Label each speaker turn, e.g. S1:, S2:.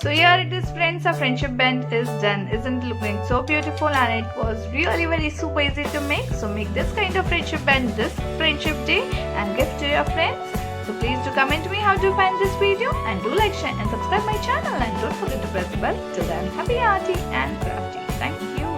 S1: So here it is friends, our friendship band is done. Isn't it looking so beautiful, and it was really very super easy to make. So make this kind of friendship band this friendship day and gift to your friends. So please do comment me how to find this video, and do like, share and subscribe my channel, and don't forget to press the bell. Till then, happy arty and crafty. Thank you.